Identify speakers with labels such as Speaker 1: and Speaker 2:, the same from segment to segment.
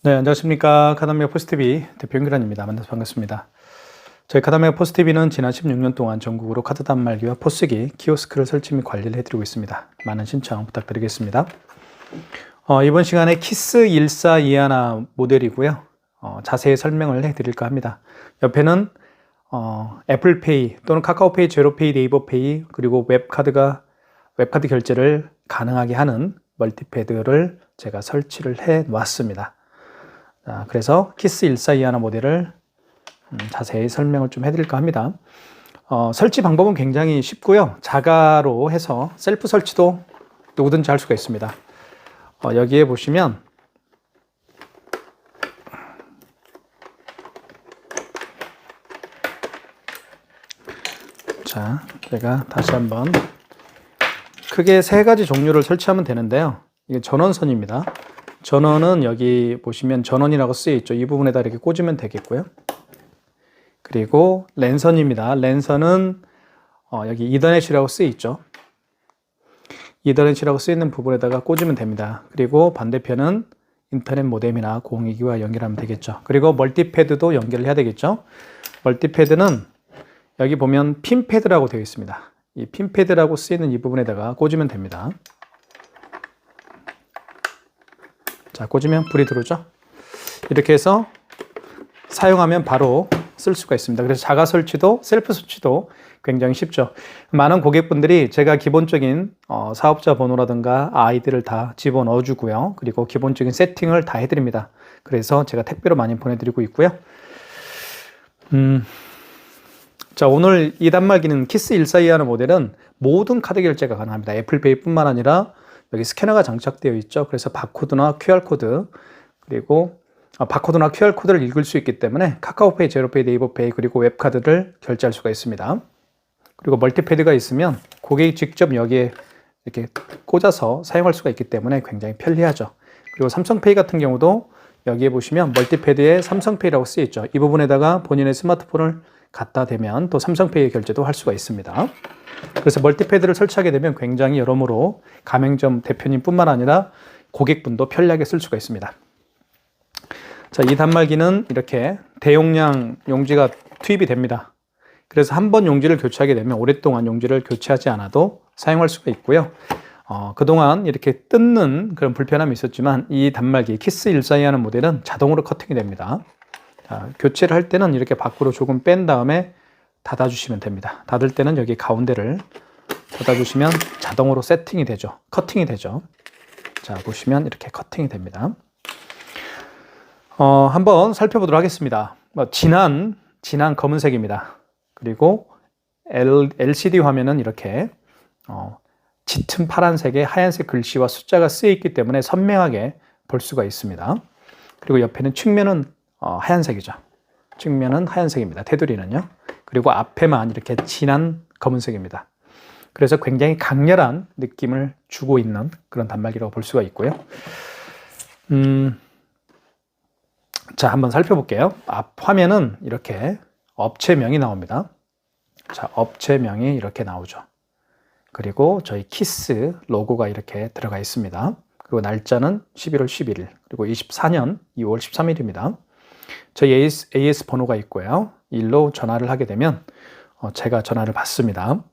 Speaker 1: 네, 안녕하십니까. 카다메아 포스티비 대표 연결원입니다. 만나서 반갑습니다. 저희 카다메아 포스티비는 지난 16년 동안 전국으로 카드 단말기와 포스기, 키오스크를 설치 및 관리를 해드리고 있습니다. 많은 신청 부탁드리겠습니다. 이번 시간에 키스 1421 모델이고요. 자세히 설명을 해드릴까 합니다. 옆에는 애플페이 또는 카카오페이, 제로페이, 네이버페이 그리고 웹카드 결제를 가능하게 하는 멀티패드를 제가 설치를 해 놨습니다. 자, 그래서 키스 1421 모델을 자세히 설명을 좀 해드릴까 합니다. 설치 방법은 굉장히 쉽고요. 자가로 해서 셀프 설치도 누구든지 할 수가 있습니다. 여기에 보시면 자, 제가 다시 한번 크게 세 가지 종류를 설치하면 되는데요. 이게 전원선입니다. 전원은 여기 보시면 전원이라고 쓰여 있죠. 이 부분에다 이렇게 꽂으면 되겠고요. 그리고 랜선입니다. 랜선은 여기 이더넷이라고 쓰여 있죠. 이더넷이라고 쓰여 있는 부분에다가 꽂으면 됩니다. 그리고 반대편은 인터넷 모뎀이나 공유기와 연결하면 되겠죠. 그리고 멀티패드도 연결을 해야 되겠죠. 멀티패드는 여기 보면 핀패드라고 되어 있습니다. 이 핀패드라고 쓰이는 이 부분에다가 꽂으면 됩니다. 자, 꽂으면 불이 들어오죠. 이렇게 해서 사용하면 바로 쓸 수가 있습니다. 그래서 자가 설치도 셀프 설치도 굉장히 쉽죠. 많은 고객분들이 제가 기본적인 사업자 번호라든가 아이디를 다 집어넣어 주고요. 그리고 기본적인 세팅을 다 해드립니다. 그래서 제가 택배로 많이 보내드리고 있고요. 자, 오늘 이 단말기는 키스 1421 모델은 모든 카드 결제가 가능합니다. 애플페이 뿐만 아니라 여기 스캐너가 장착되어 있죠. 그래서 바코드나 QR코드 그리고 바코드나 QR코드를 읽을 수 있기 때문에 카카오페이, 제로페이, 네이버페이 그리고 웹카드를 결제할 수가 있습니다. 그리고 멀티패드가 있으면 고객이 직접 여기에 이렇게 꽂아서 사용할 수가 있기 때문에 굉장히 편리하죠. 그리고 삼성페이 같은 경우도 여기에 보시면 멀티패드에 삼성페이라고 쓰여 있죠. 이 부분에다가 본인의 스마트폰을 갖다 대면 또 삼성페이 결제도 할 수가 있습니다. 그래서 멀티패드를 설치하게 되면 굉장히 여러모로 가맹점 대표님 뿐만 아니라 고객분도 편리하게 쓸 수가 있습니다. 자, 이 단말기는 이렇게 대용량 용지가 투입이 됩니다. 그래서 한 번 용지를 교체하게 되면 오랫동안 용지를 교체하지 않아도 사용할 수가 있고요. 그동안 이렇게 뜯는 그런 불편함이 있었지만 이 단말기 키스 1421 모델은 자동으로 커팅이 됩니다. 자, 교체를 할 때는 이렇게 밖으로 조금 뺀 다음에 닫아주시면 됩니다. 닫을 때는 여기 가운데를 닫아주시면 자동으로 세팅이 되죠. 커팅이 되죠. 자, 보시면 이렇게 커팅이 됩니다. 한번 살펴보도록 하겠습니다. 진한 검은색입니다. 그리고 LCD 화면은 이렇게 짙은 파란색에 하얀색 글씨와 숫자가 쓰여 있기 때문에 선명하게 볼 수가 있습니다. 그리고 옆에는 측면은 하얀색이죠. 측면은 하얀색입니다. 테두리는요. 그리고 앞에만 이렇게 진한 검은색입니다. 그래서 굉장히 강렬한 느낌을 주고 있는 그런 단말기라고 볼 수가 있고요. 자, 한번 살펴볼게요. 앞 화면은 이렇게 업체명이 나옵니다. 자, 업체명이 이렇게 나오죠. 그리고 저희 키스 로고가 이렇게 들어가 있습니다. 그리고 날짜는 11월 11일, 그리고 24년 2월 13일입니다. 저희 AS 번호가 있고요. 일로 전화를 하게 되면 제가 전화를 받습니다.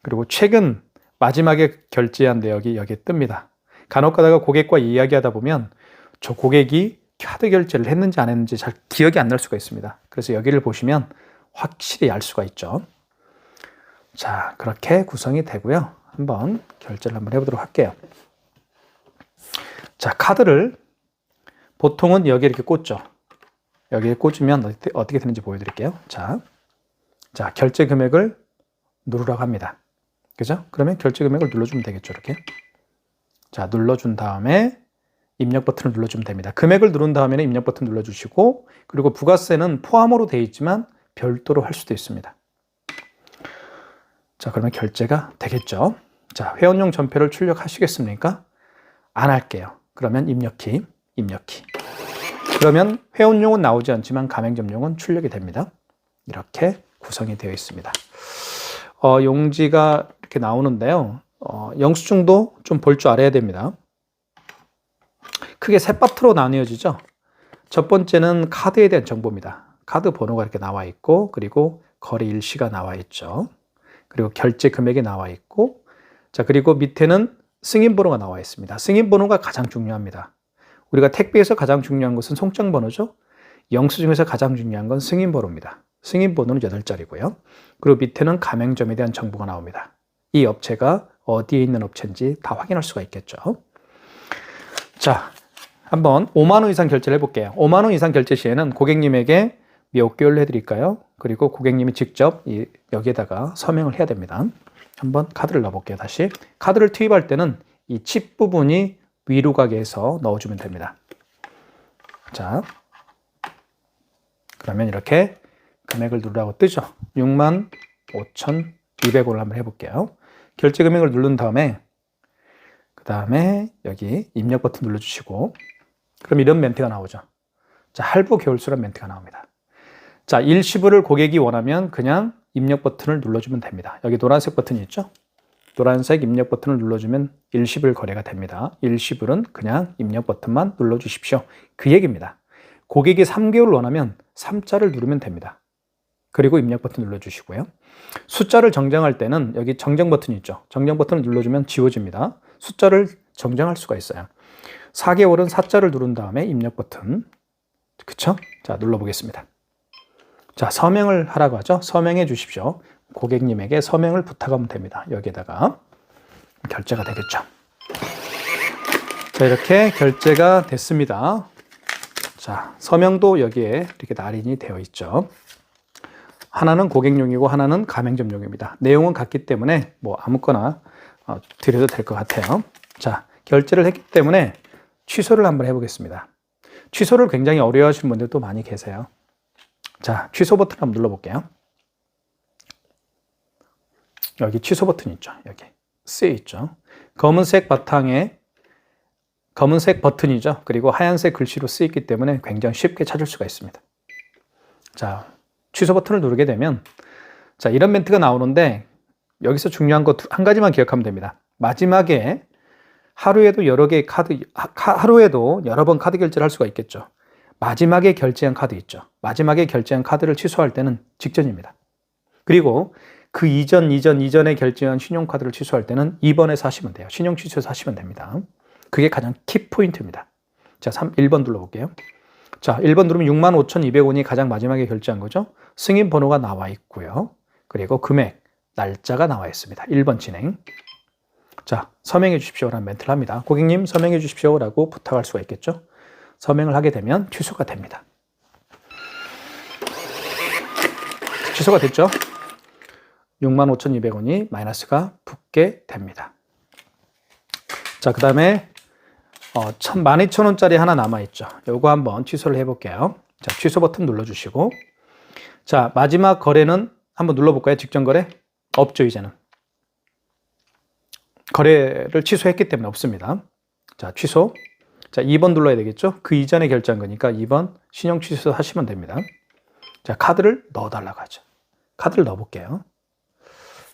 Speaker 1: 그리고 최근 마지막에 결제한 내역이 여기에 뜹니다. 간혹 가다가 고객과 이야기하다 보면 저 고객이 카드 결제를 했는지 안 했는지 잘 기억이 안 날 수가 있습니다. 그래서 여기를 보시면 확실히 알 수가 있죠. 자, 그렇게 구성이 되고요. 한번 결제를 한번 해보도록 할게요. 자, 카드를 보통은 여기에 이렇게 꽂죠. 여기에 꽂으면 어떻게 되는지 보여드릴게요. 자, 결제 금액을 누르라고 합니다. 그죠? 그러면 결제 금액을 눌러주면 되겠죠. 이렇게. 자, 눌러준 다음에 입력 버튼을 눌러주면 됩니다. 금액을 누른 다음에는 입력 버튼 눌러주시고, 그리고 부가세는 포함으로 되어 있지만 별도로 할 수도 있습니다. 자, 그러면 결제가 되겠죠. 자, 회원용 전표를 출력하시겠습니까? 안 할게요. 그러면 입력키. 그러면 회원용은 나오지 않지만 가맹점용은 출력이 됩니다. 이렇게 구성이 되어 있습니다. 용지가 이렇게 나오는데요. 영수증도 좀 볼 줄 알아야 됩니다. 크게 세 파트로 나뉘어지죠. 첫 번째는 카드에 대한 정보입니다. 카드 번호가 이렇게 나와 있고, 그리고 거래 일시가 나와 있죠. 그리고 결제 금액이 나와 있고, 자, 그리고 밑에는 승인 번호가 나와 있습니다. 승인 번호가 가장 중요합니다. 우리가 택배에서 가장 중요한 것은 송장 번호죠. 영수증에서 가장 중요한 건 승인 번호입니다. 승인 번호는 8자리고요. 그리고 밑에는 가맹점에 대한 정보가 나옵니다. 이 업체가 어디에 있는 업체인지 다 확인할 수가 있겠죠. 자, 한번 5만 원 이상 결제를 해볼게요. 5만 원 이상 결제 시에는 고객님에게 몇 개월로 해드릴까요? 그리고 고객님이 직접 여기에다가 서명을 해야 됩니다. 한번 카드를 넣어볼게요. 다시 카드를 투입할 때는 이 칩 부분이 위로 가게 해서 넣어주면 됩니다. 자, 그러면 이렇게 금액을 누르라고 뜨죠. 65,200원을 한번 해볼게요. 결제 금액을 누른 다음에 그 다음에 여기 입력 버튼 눌러주시고, 그럼 이런 멘트가 나오죠. 자, 할부 개월수란 멘트가 나옵니다. 자, 일시불을 고객이 원하면 그냥 입력 버튼을 눌러주면 됩니다. 여기 노란색 버튼이 있죠? 노란색 입력 버튼을 눌러주면 일시불 거래가 됩니다. 일시불은 그냥 입력 버튼만 눌러주십시오. 그 얘기입니다. 고객이 3개월 원하면 3자를 누르면 됩니다. 그리고 입력 버튼 눌러주시고요. 숫자를 정정할 때는 여기 정정 버튼이 있죠. 정정 버튼을 눌러주면 지워집니다. 숫자를 정정할 수가 있어요. 4개월은 4자를 누른 다음에 입력 버튼. 그쵸? 자, 눌러보겠습니다. 자, 서명을 하라고 하죠. 서명해 주십시오. 고객님에게 서명을 부탁하면 됩니다. 여기에다가 결제가 되겠죠. 자, 이렇게 결제가 됐습니다. 자, 서명도 여기에 이렇게 날인이 되어 있죠. 하나는 고객용이고 하나는 가맹점용입니다. 내용은 같기 때문에 뭐 아무거나 드려도 될 것 같아요. 자, 결제를 했기 때문에 취소를 한번 해보겠습니다. 취소를 굉장히 어려워하시는 분들도 많이 계세요. 자, 취소 버튼 한번 눌러볼게요. 여기 취소 버튼 있죠. 여기 쓰여 있죠. 검은색 바탕에 검은색 버튼이죠. 그리고 하얀색 글씨로 쓰여 있기 때문에 굉장히 쉽게 찾을 수가 있습니다. 자, 취소 버튼을 누르게 되면 자, 이런 멘트가 나오는데 여기서 중요한 것 한 가지만 기억하면 됩니다. 마지막에 하루에도 여러 번 카드 결제를 할 수가 있겠죠. 마지막에 결제한 카드 있죠. 마지막에 결제한 카드를 취소할 때는 직전입니다. 그리고 그 이전에 결제한 신용카드를 취소할 때는 2번에서 하시면 돼요. 신용 취소해서 하시면 됩니다. 그게 가장 키포인트입니다. 자, 1번 눌러볼게요. 자, 1번 누르면 65,200원이 가장 마지막에 결제한 거죠. 승인 번호가 나와 있고요. 그리고 금액, 날짜가 나와 있습니다. 1번 진행. 자, 서명해 주십시오라는 멘트를 합니다. 고객님 서명해 주십시오라고 부탁할 수가 있겠죠. 서명을 하게 되면 취소가 됩니다. 취소가 됐죠. 65,200원이 마이너스가 붙게 됩니다. 자, 그 다음에 12,000원짜리 하나 남아있죠. 요거 한번 취소를 해볼게요. 자, 취소 버튼 눌러주시고, 자, 마지막 거래는 한번 눌러볼까요? 직전 거래? 없죠, 이제는. 거래를 취소했기 때문에 없습니다. 자, 취소. 자, 2번 눌러야 되겠죠? 그 이전에 결제한 거니까 2번 신용 취소 하시면 됩니다. 자, 카드를 넣어달라고 하죠. 카드를 넣어볼게요.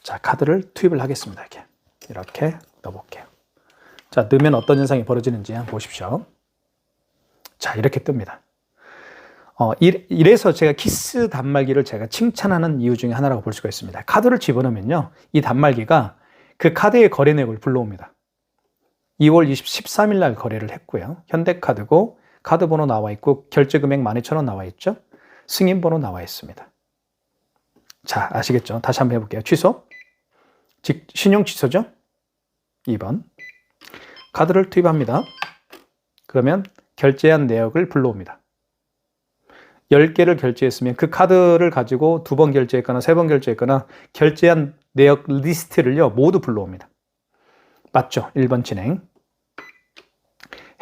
Speaker 1: 자, 카드를 투입을 하겠습니다. 이렇게 넣어볼게요. 자, 넣으면 어떤 현상이 벌어지는지 한번 보십시오. 자, 이렇게 뜹니다. 이래서 제가 키스 단말기를 제가 칭찬하는 이유 중에 하나라고 볼 수가 있습니다. 카드를 집어넣으면요, 이 단말기가 그 카드의 거래 내역을 불러옵니다. 2월 13일 날 거래를 했고요. 현대카드고 카드 번호 나와 있고 결제 금액 12,000원 나와 있죠. 승인 번호 나와 있습니다. 자, 아시겠죠? 다시 한번 해볼게요. 취소. 신용 취소죠. 2번. 카드를 투입합니다. 그러면 결제한 내역을 불러옵니다. 10개를 결제했으면 그 카드를 가지고 2번 결제했거나 3번 결제했거나 결제한 내역 리스트를요, 모두 불러옵니다. 맞죠? 1번 진행.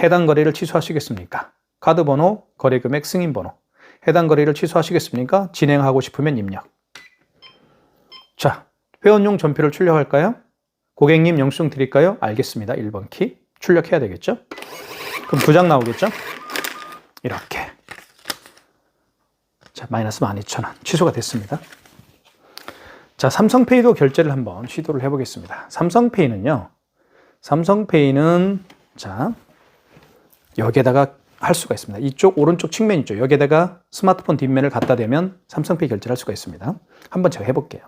Speaker 1: 해당 거래를 취소하시겠습니까? 카드 번호, 거래 금액, 승인 번호. 해당 거래를 취소하시겠습니까? 진행하고 싶으면 입력. 자, 회원용 전표를 출력할까요? 고객님 영수증 드릴까요? 알겠습니다. 1번 키. 출력해야 되겠죠? 그럼 2장 나오겠죠? 이렇게. 자, 마이너스 12,000원. 취소가 됐습니다. 자, 삼성페이도 결제를 한번 시도를 해보겠습니다. 삼성페이는 자, 여기에다가 할 수가 있습니다. 이쪽 오른쪽 측면 있죠. 여기에다가 스마트폰 뒷면을 갖다 대면 삼성페이 결제를 할 수가 있습니다. 한번 제가 해볼게요.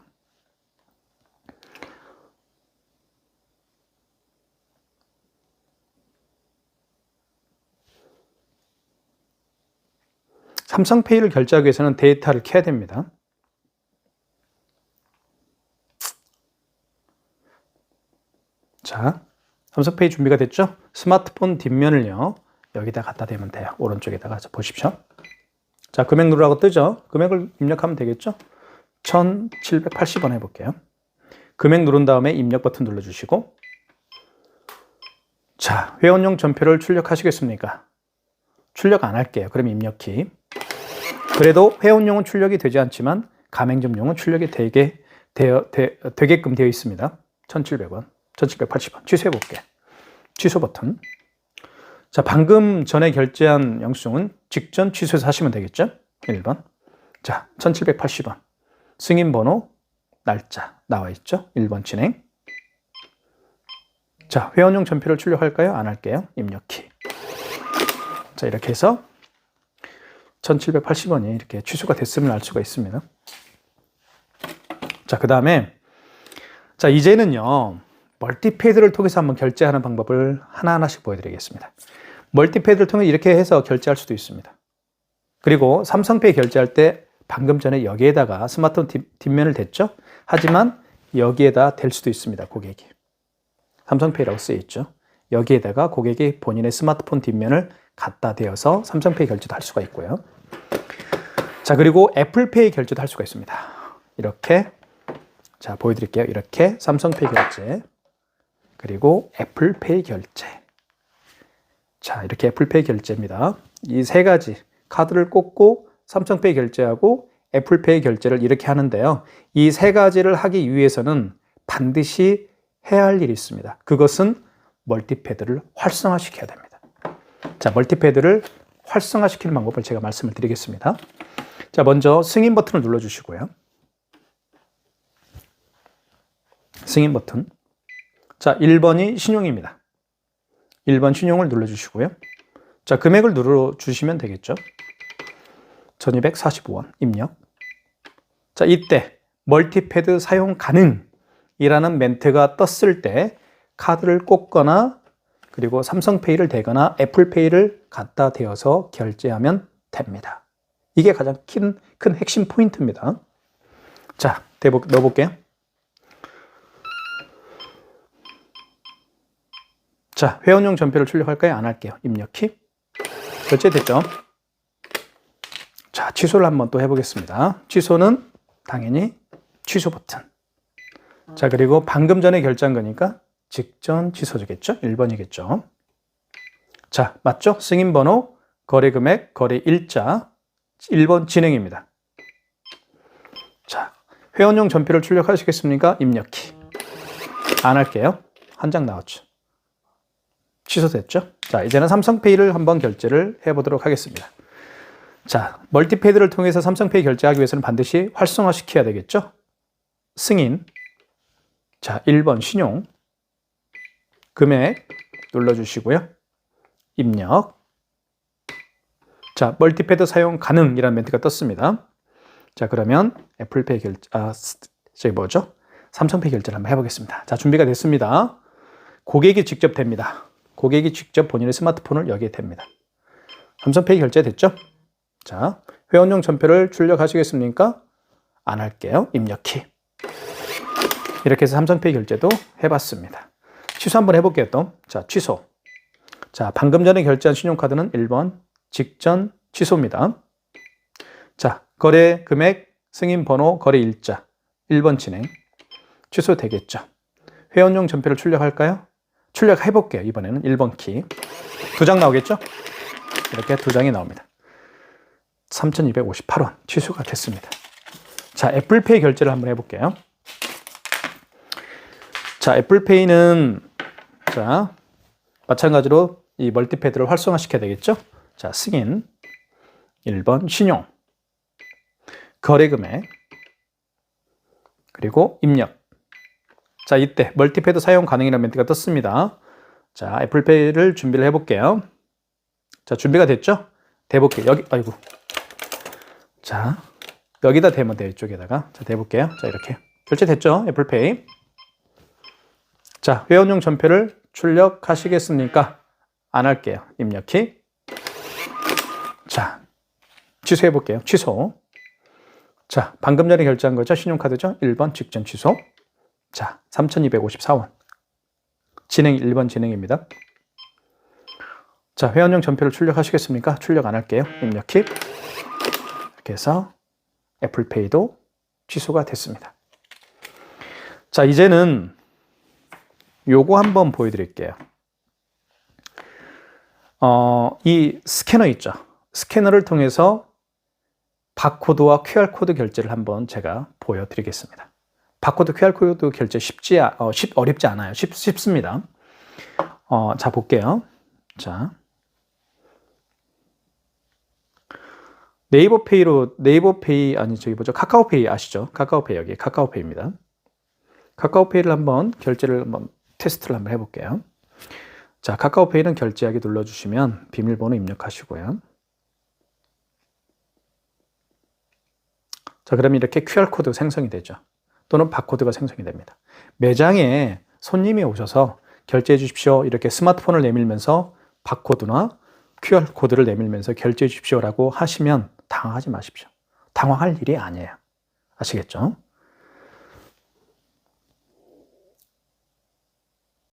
Speaker 1: 삼성페이를 결제하기 위해서는 데이터를 켜야 됩니다. 자, 삼성페이 준비가 됐죠? 스마트폰 뒷면을요, 여기다 갖다 대면 돼요. 오른쪽에다가 보십시오. 자, 금액 누르라고 뜨죠? 금액을 입력하면 되겠죠? 1,780원 해볼게요. 금액 누른 다음에 입력 버튼 눌러주시고, 자, 회원용 전표를 출력하시겠습니까? 출력 안 할게요. 그럼 입력키. 그래도 회원용은 출력이 되지 않지만 가맹점용은 출력이 되게끔 되어 있습니다. 1,700원, 1,780원. 취소해볼게. 취소 버튼. 자, 방금 전에 결제한 영수증은 직전 취소해서 하시면 되겠죠? 1번. 자, 1,780원. 승인 번호, 날짜 나와 있죠? 1번 진행. 자, 회원용 전표를 출력할까요? 안 할게요. 입력키. 자, 이렇게 해서 1,780원이 이렇게 취소가 됐음을 알 수가 있습니다. 자, 그 다음에 자, 이제는요, 멀티패드를 통해서 한번 결제하는 방법을 하나하나씩 보여드리겠습니다. 멀티패드를 통해 이렇게 해서 결제할 수도 있습니다. 그리고 삼성페이 결제할 때 방금 전에 여기에다가 스마트폰 뒷면을 댔죠? 하지만 여기에다 댈 수도 있습니다, 고객이. 삼성페이라고 쓰여 있죠. 여기에다가 고객이 본인의 스마트폰 뒷면을 갖다 대어서 삼성페이 결제도 할 수가 있고요. 자, 그리고 애플페이 결제도 할 수가 있습니다. 이렇게, 자, 보여드릴게요. 이렇게 삼성페이 결제, 그리고 애플페이 결제. 자, 이렇게 애플페이 결제입니다. 이 세 가지, 카드를 꽂고 삼성페이 결제하고 애플페이 결제를 이렇게 하는데요. 이 세 가지를 하기 위해서는 반드시 해야 할 일이 있습니다. 그것은 멀티패드를 활성화시켜야 됩니다. 자, 멀티패드를 활성화시키는 방법을 제가 말씀을 드리겠습니다. 자, 먼저 승인 버튼을 눌러주시고요. 승인 버튼. 자, 1번이 신용입니다. 1번 신용을 눌러주시고요. 자, 금액을 눌러주시면 되겠죠. 1,245원 입력. 자, 이때 멀티패드 사용 가능이라는 멘트가 떴을 때 카드를 꽂거나 그리고 삼성페이를 대거나 애플페이를 갖다 대어서 결제하면 됩니다. 이게 가장 큰 핵심 포인트입니다. 자, 넣어볼게요. 자, 회원용 전표를 출력할까요? 안 할게요. 입력키. 결제됐죠? 자, 취소를 한번 또 해보겠습니다. 취소는 당연히 취소 버튼. 자, 그리고 방금 전에 결제한 거니까 직전 취소주겠죠? 1번이겠죠? 자, 맞죠? 승인번호, 거래금액, 거래일자, 1번 진행입니다. 자, 회원용 전표를 출력하시겠습니까? 입력키. 안 할게요. 한 장 나왔죠? 취소됐죠? 자, 이제는 삼성페이를 한번 결제를 해보도록 하겠습니다. 자, 멀티패드를 통해서 삼성페이 결제하기 위해서는 반드시 활성화시켜야 되겠죠? 승인. 자, 1번 신용. 금액 눌러주시고요. 입력. 자, 멀티패드 사용 가능이라는 멘트가 떴습니다. 자, 그러면 애플페이 저기 뭐죠? 삼성페이 결제를 한번 해보겠습니다. 자, 준비가 됐습니다. 고객이 직접 됩니다. 고객이 직접 본인의 스마트폰을 여기에 댑니다. 삼성페이 결제됐죠? 자, 회원용 전표를 출력하시겠습니까? 안 할게요. 입력키. 이렇게 해서 삼성페이 결제도 해봤습니다. 취소 한번 해볼게요, 또. 자, 취소. 자, 방금 전에 결제한 신용카드는 1번 직전 취소입니다. 자, 거래 금액, 승인 번호, 거래 일자. 1번 진행. 취소되겠죠? 회원용 전표를 출력할까요? 출력해볼게요. 이번에는 1번 키. 2장 나오겠죠? 이렇게 2장이 나옵니다. 3,258원 취소가 됐습니다. 자, 애플페이 결제를 한번 해볼게요. 자, 애플페이는 자, 마찬가지로 이 멀티패드를 활성화시켜야 되겠죠? 자, 승인. 1번 신용. 거래금액. 그리고 입력. 자, 이때 멀티패드 사용 가능이라는 멘트가 떴습니다. 자, 애플페이를 준비를 해볼게요. 자, 준비가 됐죠? 대볼게요. 여기, 아이고. 자, 여기다 대면 돼요. 이쪽에다가. 자, 대볼게요. 자, 이렇게. 결제됐죠? 애플페이. 자, 회원용 전표를 출력하시겠습니까? 안 할게요. 입력키. 자, 취소해 볼게요. 취소. 자, 방금 전에 결제한 거죠? 신용카드죠? 1번 직전 취소. 자, 3,254원. 진행 1번 진행입니다. 자, 회원용 전표를 출력하시겠습니까? 출력 안 할게요. 입력키. 이렇게 해서 애플페이도 취소가 됐습니다. 자, 이제는 요거 한번 보여드릴게요. 이 스캐너 있죠? 스캐너를 통해서 바코드와 QR코드 결제를 한번 제가 보여드리겠습니다. 바코드, QR코드 결제 어렵지 않아요. 쉽습니다. 자, 볼게요. 자, 네이버페이, 아니, 저기 뭐죠? 카카오페이 아시죠? 카카오페이, 여기 카카오페이입니다. 카카오페이를 한번 결제를 한번 테스트를 한번 해볼게요. 자, 카카오페이는 결제하기 눌러주시면 비밀번호 입력하시고요. 자, 그러면 이렇게 QR코드 생성이 되죠. 또는 바코드가 생성이 됩니다. 매장에 손님이 오셔서 결제해 주십시오. 이렇게 스마트폰을 내밀면서 바코드나 QR코드를 내밀면서 결제해 주십시오라고 하시면 당황하지 마십시오. 당황할 일이 아니에요. 아시겠죠?